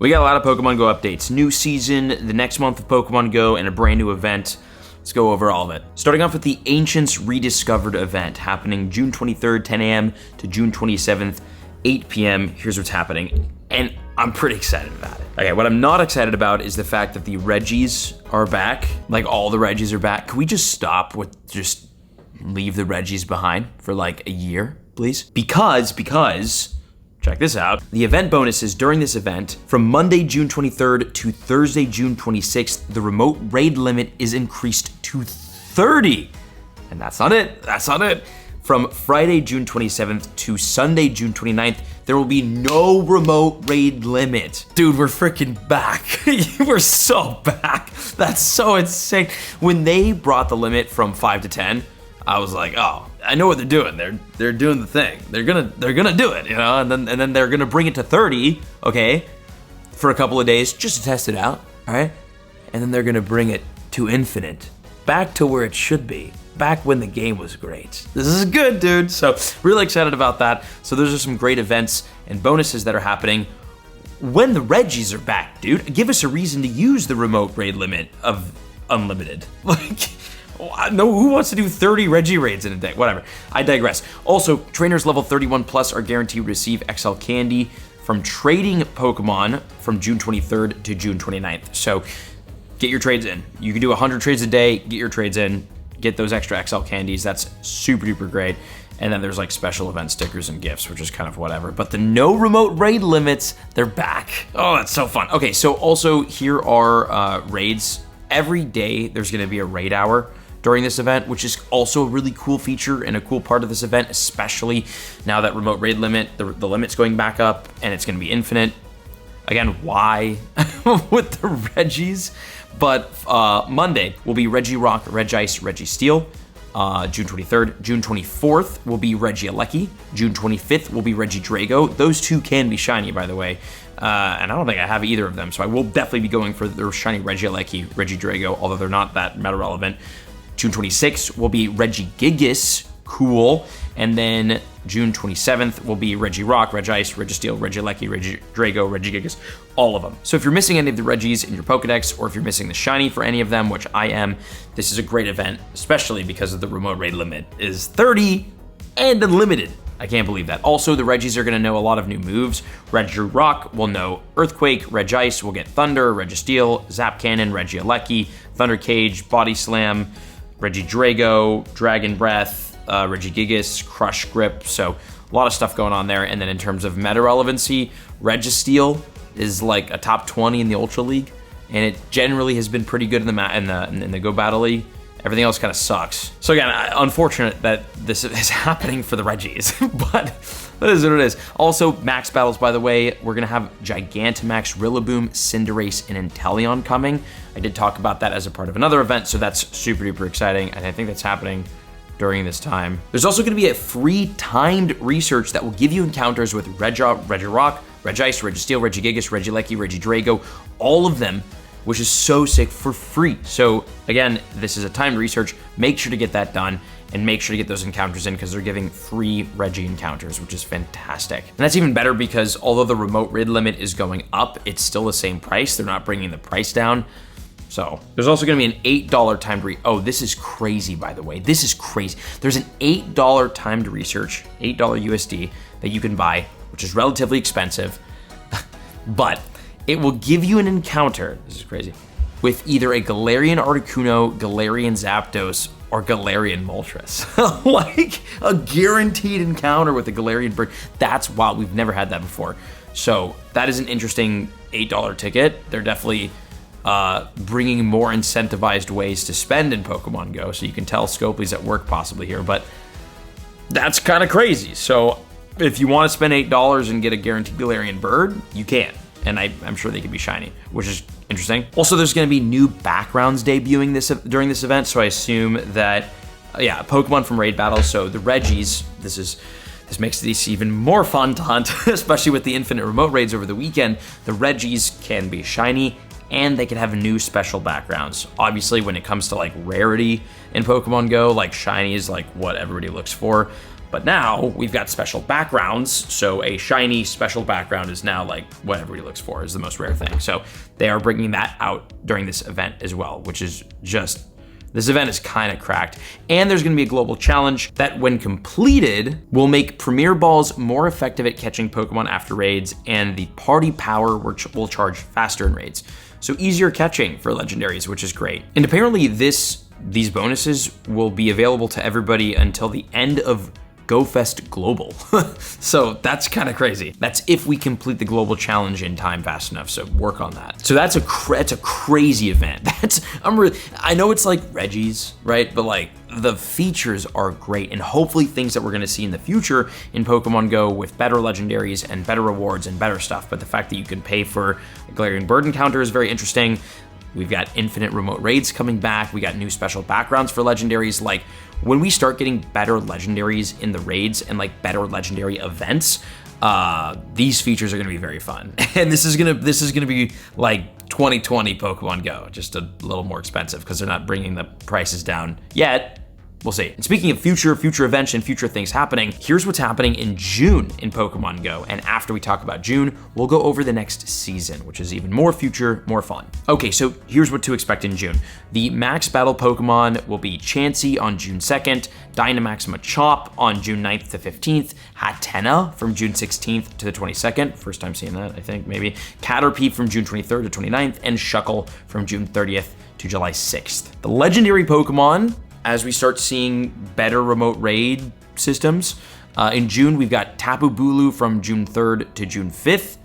We got a lot of Pokemon Go updates. New season, the next month of Pokemon Go, and a brand new event. Let's go over all of it. Starting off with the Ancients Rediscovered event, happening June 23rd, 10 a.m. to June 27th, 8 p.m. Here's what's happening, and I'm pretty excited about it. Okay, what I'm not excited about is the fact that the Reggies are back. Like, all the Reggies are back. Can we just stop with just leave the Reggies behind for like a year, please? Because, check this out. The event bonuses during this event, from Monday, June 23rd to Thursday, June 26th, the remote raid limit is increased to 30. And that's not it. From Friday, June 27th to Sunday, June 29th, there will be no remote raid limit. Dude, we're freaking back. We're so back. That's so insane. When they brought the limit from 5 to 10, I was like, oh, I know what they're doing. They're doing the thing. They're gonna do it, you know. And then they're gonna bring it to 30, okay, for a couple of days just to test it out, all right. And then they're gonna bring it to infinite, back to where it should be, back when the game was great. This is good, dude. So really excited about that. So those are some great events and bonuses that are happening when the Reggies are back, dude. Give us a reason to use the remote raid limit of unlimited, like. No, who wants to do 30 Reggie raids in a day? Whatever, I digress. Also, trainers level 31 plus are guaranteed to receive XL candy from trading Pokemon from June 23rd to June 29th. So get your trades in. You can do 100 trades a day, get your trades in, get those extra XL candies. That's super duper great. And then there's like special event stickers and gifts, which is kind of whatever. But the no remote raid limits, they're back. Oh, that's so fun. Okay, so also here are raids. Every day there's gonna be a raid hour during this event, which is also a really cool feature and a cool part of this event, especially now that remote raid limit, the limit's going back up and it's gonna be infinite. Again, why with the Reggies? But Monday will be Regirock, Regice, Registeel. June 23rd. June 24th will be Regieleki. June 25th will be Regidrago. Those two can be shiny, by the way. And I don't think I have either of them, so I will definitely be going for the shiny Regieleki, Regidrago, although they're not that meta relevant. June 26th will be Regigigas, cool. And then June 27th will be Regirock, Regice, Registeel, Regieleki, Regidrago, Regigigas, all of them. So if you're missing any of the Reggies in your Pokedex, or if you're missing the shiny for any of them, which I am, this is a great event, especially because of the remote raid limit is 30 and unlimited. I can't believe that. Also, the Reggies are gonna know a lot of new moves. Regirock will know Earthquake, Regice will get Thunder, Registeel, Zap Cannon, Regieleki, Thunder Cage, Body Slam, Regidrago, Dragon Breath, Regigigas, Crush Grip, so a lot of stuff going on there. And then in terms of meta relevancy, Registeel is like a top 20 in the Ultra League, and it generally has been pretty good in the Go Battle League. Everything else kind of sucks. So again, unfortunate that this is happening for the Reggies, but that is what it is. Also, max battles, by the way, we're gonna have Gigantamax, Rillaboom, Cinderace, and Inteleon coming. I did talk about that as a part of another event, so that's super duper exciting, and I think that's happening during this time. There's also gonna be a free timed research that will give you encounters with Regirock, Regice, Registeel, Regigigas, Regieleki, Regidrago, all of them, which is so sick, for free. So again, this is a timed research. Make sure to get that done and make sure to get those encounters in, because they're giving free Reggie encounters, which is fantastic. And that's even better because although the remote raid limit is going up, it's still the same price. They're not bringing the price down. So there's also gonna be an $8 timed oh, this is crazy, by the way. This is crazy. There's an $8 timed research, $8 USD, that you can buy, which is relatively expensive, but it will give you an encounter, this is crazy, with either a Galarian Articuno, Galarian Zapdos, or Galarian Moltres. Like a guaranteed encounter with a Galarian bird. That's wild, we've never had that before. So that is an interesting $8 ticket. They're definitely bringing more incentivized ways to spend in Pokemon Go, so you can tell Scopely's at work possibly here, but that's kind of crazy. So if you want to spend $8 and get a guaranteed Galarian bird, you can. And I'm sure they could be shiny, which is interesting. Also, there's gonna be new backgrounds debuting during this event, so I assume that, yeah, Pokemon from raid battles. So the Reggies, this makes this even more fun to hunt, especially with the infinite remote raids over the weekend. The Reggies can be shiny, and they can have new special backgrounds. Obviously, when it comes to like rarity in Pokemon Go, like shiny is like what everybody looks for. But now we've got special backgrounds, so a shiny special background is now like what everybody looks for, is the most rare thing. So they are bringing that out during this event as well, which is just, this event is kind of cracked. And there's gonna be a global challenge that when completed will make Premier Balls more effective at catching Pokemon after raids, and the party power will charge faster in raids. So easier catching for legendaries, which is great. And apparently these bonuses will be available to everybody until the end of GoFest Global. So that's kind of crazy. That's if we complete the global challenge in time fast enough, so work on that. So that's a crazy event. I know it's like Reggie's, right? But like the features are great, and hopefully things that we're gonna see in the future in Pokemon Go with better legendaries and better rewards and better stuff. But the fact that you can pay for a Galarian bird encounter is very interesting. We've got infinite remote raids coming back. We got new special backgrounds for legendaries. Like when we start getting better legendaries in the raids and like better legendary events, these features are gonna be very fun. And this is gonna be like 2020 Pokemon Go, just a little more expensive because they're not bringing the prices down yet. We'll see. And speaking of future events and future things happening, here's what's happening in June in Pokemon Go. And after we talk about June, we'll go over the next season, which is even more future, more fun. Okay, so here's what to expect in June. The Max Battle Pokemon will be Chansey on June 2nd, Dynamax Machop on June 9th to 15th, Hatenna from June 16th to the 22nd, first time seeing that, I think, maybe, Caterpie from June 23rd to 29th, and Shuckle from June 30th to July 6th. The legendary Pokemon, as we start seeing better remote raid systems. In June, we've got Tapu Bulu from June 3rd to June 5th,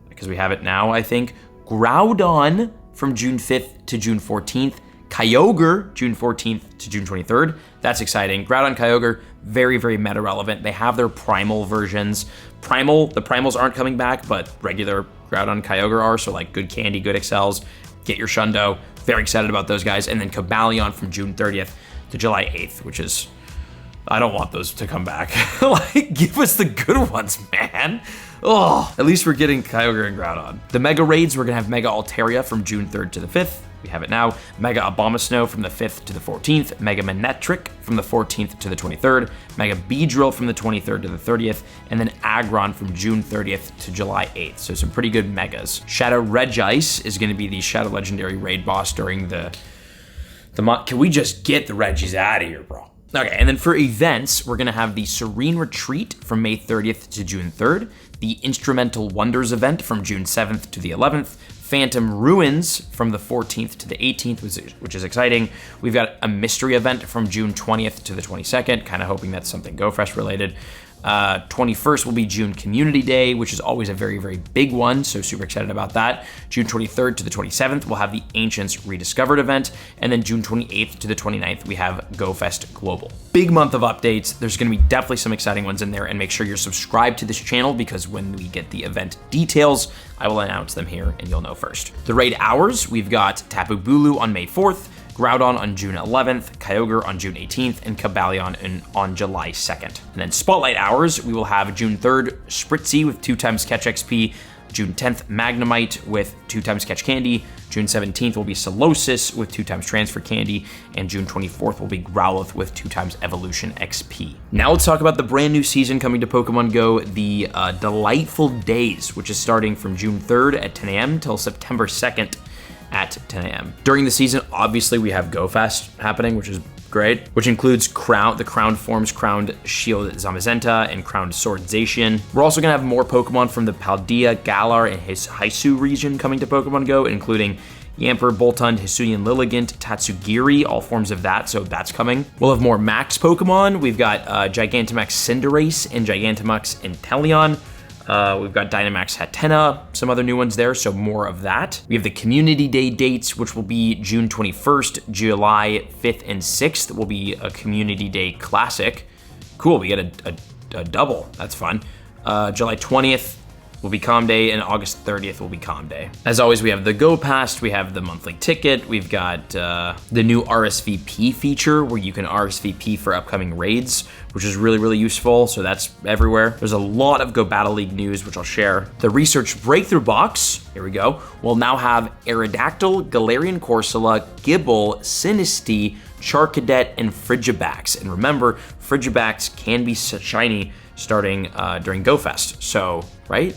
because we have it now, I think. Groudon from June 5th to June 14th. Kyogre, June 14th to June 23rd. That's exciting. Groudon, Kyogre, very, very meta relevant. They have their primal versions. The primals aren't coming back, but regular Groudon, Kyogre are, so like good candy, good excels. Get your Shundo. Very excited about those guys. And then Cobalion from June 30th to July 8th, which is, I don't want those to come back. Like, give us the good ones, man. Oh, at least we're getting Kyogre and Groudon. The Mega Raids, we're gonna have Mega Altaria from June 3rd to the 5th. We have it now. Mega Abomasnow from the 5th to the 14th. Mega Manectric from the 14th to the 23rd. Mega Beedrill from the 23rd to the 30th. And then Aggron from June 30th to July 8th. So some pretty good Megas. Shadow Regice is gonna be the Shadow Legendary raid boss during the month. Can we just get the Reggies out of here, bro? Okay, and then for events, we're gonna have the Serene Retreat from May 30th to June 3rd, the Instrumental Wonders event from June 7th to the 11th, Phantom Ruins from the 14th to the 18th, which is exciting. We've got a mystery event from June 20th to the 22nd, kind of hoping that's something GoFest related. 21st will be June Community Day, which is always a very, very big one, so super excited about that. June 23rd to the 27th, we'll have the Ancients Rediscovered event, and then June 28th to the 29th, we have GoFest Global. Big month of updates. There's gonna be definitely some exciting ones in there, and make sure you're subscribed to this channel because when we get the event details, I will announce them here and you'll know first. The raid hours, we've got Tapu Bulu on May 4th, Groudon on June 11th, Kyogre on June 18th, and Cobalion on July 2nd. And then Spotlight hours, we will have June 3rd, Spritzy with 2x Catch XP, June 10th, Magnemite with 2x Catch Candy, June 17th will be Solosis with 2x Transfer Candy, and June 24th will be Growlithe with 2x Evolution XP. Now let's talk about the brand new season coming to Pokemon Go, the Delightful Days, which is starting from June 3rd at 10 a.m. till September 2nd at 10 a.m. During the season, obviously we have GoFest happening, which is great, which includes the Crowned Forms, Crowned Shield Zamazenta, and Crowned Sword Zacian. We're also gonna have more Pokemon from the Paldea, Galar, and Hisui region coming to Pokemon Go, including Yamper, Boltund, Hisuian Lilligant, Tatsugiri, all forms of that, so that's coming. We'll have more Max Pokemon. We've got Gigantamax Cinderace and Gigantamax Inteleon. We've got Dynamax Hatenna, some other new ones there, so more of that. We have the Community Day dates, which will be June 21st, July 5th, and 6th will be a Community Day Classic. Cool, we get a double, that's fun. July 20th will be Calm Day, and August 30th will be Calm Day. As always, we have the Go Pass, we have the monthly ticket, we've got the new RSVP feature where you can RSVP for upcoming raids, which is really, really useful, so that's everywhere. There's a lot of Go Battle League news, which I'll share. The Research Breakthrough Box, here we go, will now have Aerodactyl, Galarian Corsola, Gible, Sinistea, Charcadet, and Frigibax. And remember, Frigibax can be shiny starting during Go Fest. So, right?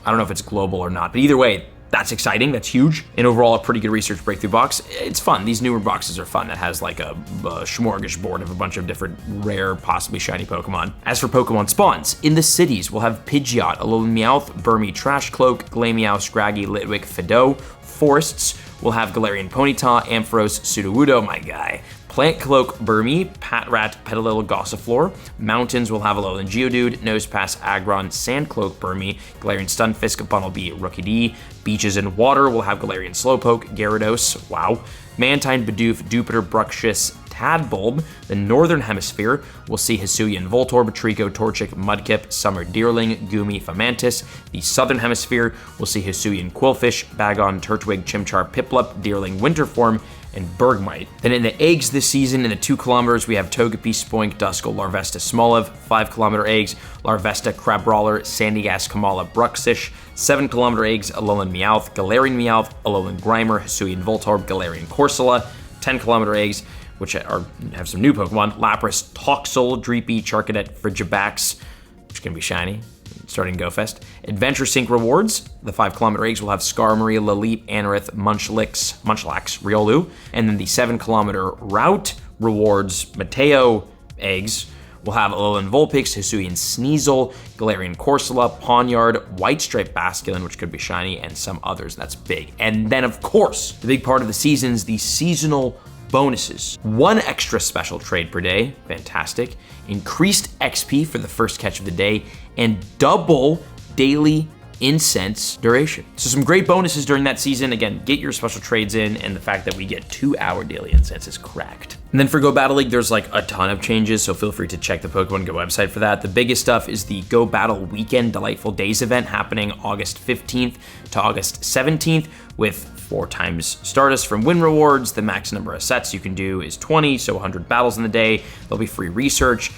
I don't know if it's global or not, but either way, that's exciting, that's huge, and overall a pretty good research breakthrough box. It's fun, these newer boxes are fun, that has like a smorgasbord of a bunch of different rare, possibly shiny Pokemon. As for Pokemon spawns, in the cities, we'll have Pidgeot, Alolan Meowth, Burmy, Trash Cloak, Glameow, Scraggy, Litwick, Fidough. Forests, we'll have Galarian Ponyta, Ampharos, Sudowoodo, my guy. Plant Cloak, Burmy, Patrat, Petalil, Gossifleur. Mountains will have Alolan Geodude, Nosepass, Aggron, Sandcloak, Burmy, Galarian Stunfisk, Bunnelby, Rookidee. Beaches and Water will have Galarian Slowpoke, Gyarados, wow. Mantine, Bidoof, Dupeter, Bruxish, Tadbulb. The Northern Hemisphere will see Hisuian, Voltorb, Trico, Torchic, Mudkip, Summer Deerling, Goomy, Fomantis. The Southern Hemisphere will see Hisuian, Quillfish, Bagon, Turtwig, Chimchar, Piplup, Deerling, Winterform, and Bergmite. Then in the eggs this season, in the 2 kilometers, we have Togepi, Spoink, Duskull, Larvesta, Smoliv. 5 kilometer eggs, Larvesta, Crabrawler, Sandygast, Kamala, Bruxish. 7 kilometer eggs, Alolan Meowth, Galarian Meowth, Alolan Grimer, Hisuian Voltorb, Galarian Corsola. 10 kilometer eggs, which have some new Pokemon, Lapras, Toxel, Dreepy, Charcadet, Frigibax, which can be shiny, starting Go Fest. Adventure Sync rewards, the 5 kilometer eggs will have Skarmory, Laleep, Anorith, Munchlax, Riolu. And then the 7 kilometer route rewards, Mateo eggs, will have Alolan Vulpix, Hisuian Sneasel, Galarian Corsola, Pawniard, White Stripe Basculin, which could be shiny, and some others. That's big. And then, of course, the big part of the seasons, the seasonal bonuses. 1 extra special trade per day, fantastic. Increased XP for the first catch of the day, and double daily incense duration. So some great bonuses during that season. Again, get your special trades in, and the fact that we get 2-hour daily incense is cracked. And then for Go Battle League, there's like a ton of changes, so feel free to check the Pokemon Go website for that. The biggest stuff is the Go Battle Weekend Delightful Days event happening August 15th to August 17th with 4 times Stardust from win rewards. The max number of sets you can do is 20, so 100 battles in the day. There'll be free research.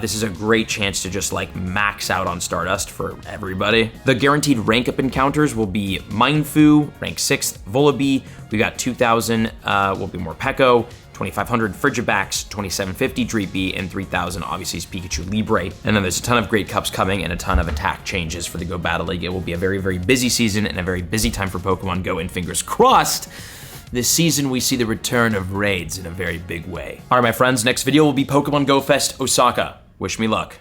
This is a great chance to just like max out on Stardust for everybody. The guaranteed rank up encounters will be Mindfu, rank 6th, Volibee. We got 2,000, will be Morpeko, 2,500 Frigibax, 2,750 Dreepy, and 3,000 obviously is Pikachu Libre. And then there's a ton of great cups coming and a ton of attack changes for the Go Battle League. It will be a very, very busy season and a very busy time for Pokemon Go, and fingers crossed, this season we see the return of raids in a very big way. All right, my friends, next video will be Pokemon Go Fest Osaka. Wish me luck.